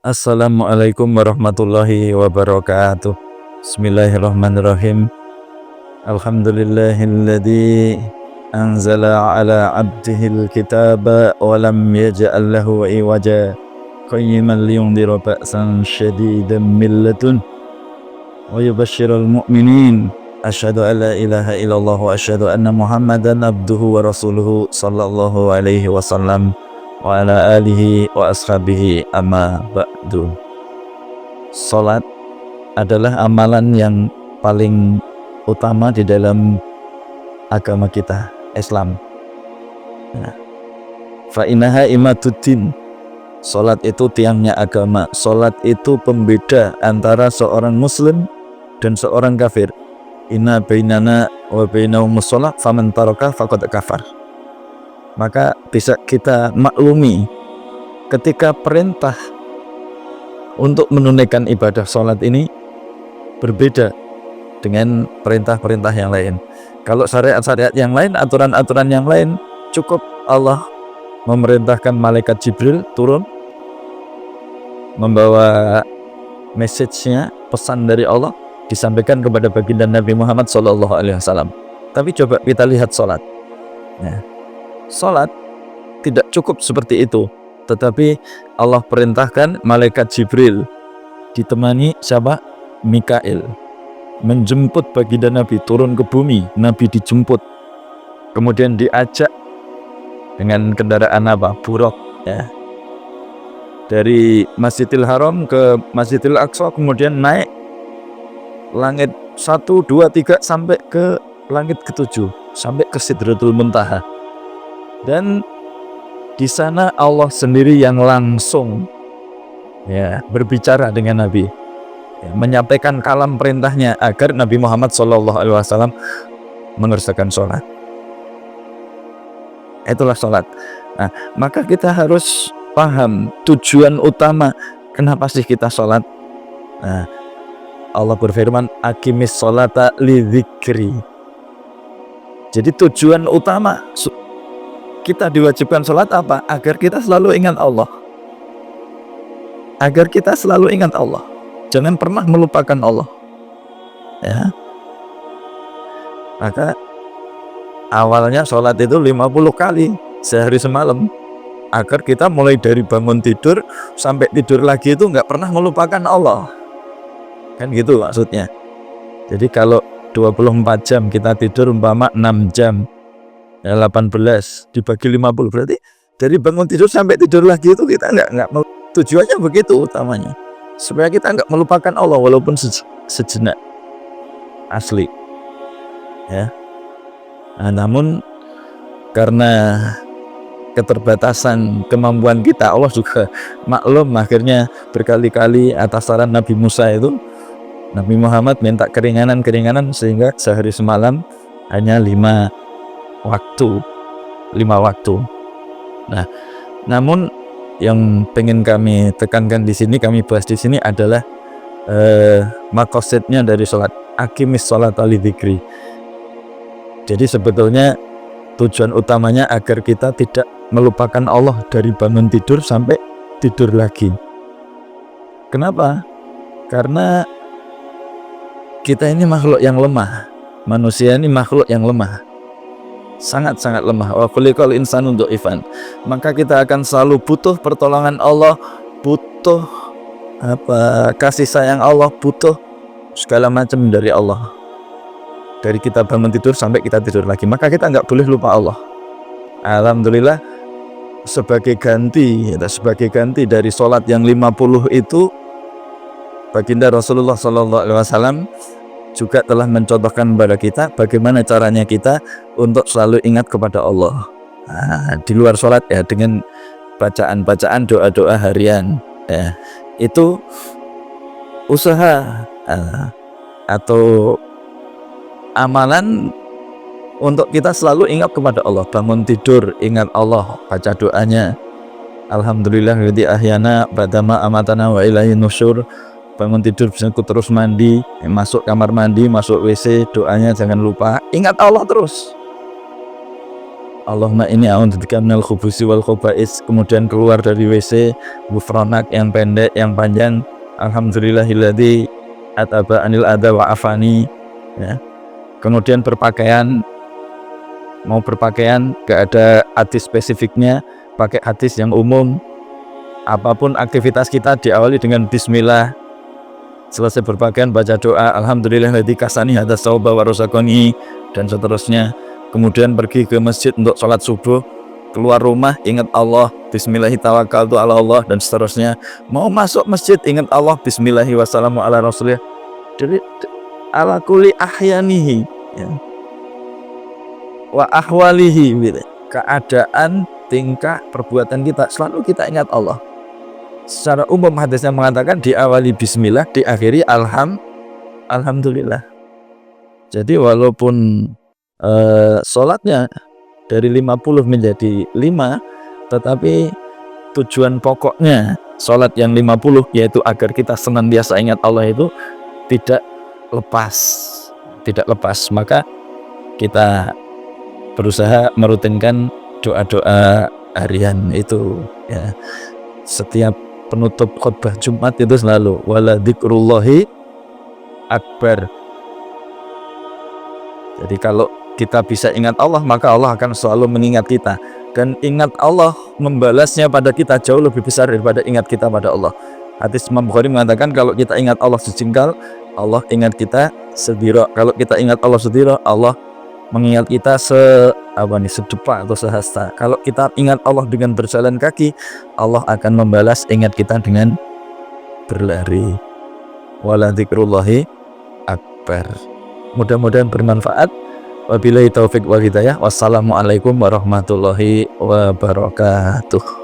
Assalamualaikum warahmatullahi wabarakatuh. Bismillahirrahmanirrahim. Alhamdulillahilladzi anzala ala abdihil kitaba wa lam yaj'al lahu iwaja qayyiman liyundhira ba'san syadidan min ladun wa yubashshiral mu'minin. Asyhadu an la ilaha illallah wa asyhadu anna Muhammadan abduhu wa rasuluhu sallallahu alaihi wasallam wa ala alihi wa ashabihi amma ba'du. Salat adalah amalan yang paling utama di dalam agama kita, Islam. Fa innaha imaduddin. Salat itu tiangnya agama. Salat itu pembeda antara seorang muslim dan seorang kafir. Inna bainana wa bainahumus shalah faman taraka faqad kafar. Maka bisa kita maklumi ketika perintah untuk menunaikan ibadah sholat ini berbeda dengan perintah-perintah yang lain. Kalau syariat-syariat yang lain, aturan-aturan yang lain, cukup Allah memerintahkan malaikat Jibril turun membawa message-nya, pesan dari Allah, disampaikan kepada baginda Nabi Muhammad SAW. Tapi coba kita lihat sholat. Salat tidak cukup seperti itu, tetapi Allah perintahkan malaikat Jibril ditemani siapa? Mikail menjemput baginda Nabi turun ke bumi. Nabi dijemput, kemudian diajak dengan kendaraan apa? Buraq, ya, dari Masjidil Haram ke Masjidil Aqsa, kemudian naik langit 1, 2, 3 sampai ke langit ke-7, sampai ke Sidratul Muntaha. Dan di sana Allah sendiri yang langsung berbicara dengan Nabi, menyampaikan kalam perintahnya agar Nabi Muhammad SAW mengerjakan sholat. Itulah sholat. Nah, maka kita harus paham tujuan utama kenapa sih kita sholat. Nah, Allah berfirman, aqimis sholata lidzikri. Jadi tujuan utama kita diwajibkan sholat apa? Agar kita selalu ingat Allah. Agar kita selalu ingat Allah. Jangan pernah melupakan Allah. Ya. Maka awalnya sholat itu 50 kali sehari semalam. Agar kita mulai dari bangun tidur sampai tidur lagi itu nggak pernah melupakan Allah. Kan gitu maksudnya. Jadi kalau 24 jam kita tidur umpama 6 jam, 18 dibagi 50, berarti dari bangun tidur sampai tidur lagi itu kita nggak tujuannya begitu utamanya, supaya kita nggak melupakan Allah walaupun sejenak, asli, ya. Nah, namun karena keterbatasan kemampuan kita, Allah juga maklum, akhirnya berkali-kali atas saran Nabi Musa itu, Nabi Muhammad minta keringanan sehingga sehari semalam hanya 5 waktu. Nah, namun yang pengen kami tekankan di sini, kami bahas di sini adalah maqasidnya dari sholat. Aqimis sholata lidzikri. Jadi sebetulnya tujuan utamanya agar kita tidak melupakan Allah dari bangun tidur sampai tidur lagi. Kenapa? Karena kita ini makhluk yang lemah. Manusia ini makhluk yang lemah, sangat-sangat lemah. Wa khuliqal insanu dha'ifan. Maka kita akan selalu butuh pertolongan Allah, butuh kasih sayang Allah, butuh segala macam dari Allah. Dari kita bangun tidur sampai kita tidur lagi, maka kita nggak boleh lupa Allah. Alhamdulillah, sebagai ganti dari sholat yang 50 itu, baginda Rasulullah SAW juga telah mencontohkan kepada kita bagaimana caranya kita untuk selalu ingat kepada Allah. Nah, di luar sholat ya, dengan bacaan-bacaan doa-doa harian, ya, itu usaha atau amalan untuk kita selalu ingat kepada Allah. Bangun tidur ingat Allah, baca doanya, alhamdulillahilladzi ahyana ba'dama amatana wa ilaihin nusyur. Bangun tidur bisa terus mandi, masuk kamar mandi, masuk WC, doanya jangan lupa ingat Allah terus. Allahumma inni a'udzubika minal khubusi wal khaba'is, kemudian keluar dari WC, ghufranak yang pendek, yang panjang, alhamdulillahilladzi ataba anil adza wa afani, ya. Kemudian berpakaian, mau berpakaian gak ada hadis spesifiknya, pakai hadis yang umum. Apapun aktivitas kita diawali dengan bismillah. Selesai berpakaian baca doa, alhamdulillahilladzi kasani hadza sauba wa razaqani, dan seterusnya. Kemudian pergi ke masjid untuk sholat subuh, keluar rumah ingat Allah, bismillahi tawakkaltu ala Allah, dan seterusnya. Mau masuk masjid ingat Allah, bismillahi wassalamu ala rasulillah. Jadi ala kulli ahyanihi, ya, wa ahwalihi, keadaan, tingkah, perbuatan kita selalu kita ingat Allah. Secara umum hadisnya mengatakan diawali bismillah, diakhiri alhamdulillah. Jadi walaupun sholatnya dari 50 menjadi 5, tetapi tujuan pokoknya sholat yang 50 yaitu agar kita senantiasa ingat Allah itu tidak lepas. Maka kita berusaha merutinkan doa-doa harian itu, ya. Setiap penutup khutbah Jumat itu selalu wala dzikrullahi akbar. Jadi kalau kita bisa ingat Allah, maka Allah akan selalu mengingat kita, dan ingat Allah membalasnya pada kita jauh lebih besar daripada ingat kita pada Allah. Hadis Imam Bukhari mengatakan kalau kita ingat Allah sejengkal, Allah ingat kita sedira. Kalau kita ingat Allah sedira, Allah mengingat kita sedepa atau sehasta. Kalau kita ingat Allah dengan berjalan kaki, Allah akan membalas ingat kita dengan berlari. Wala dzikrullahi akbar. Mudah-mudahan bermanfaat. Wabillahi taufik wal hidayah. Wassalamualaikum warahmatullahi wabarakatuh.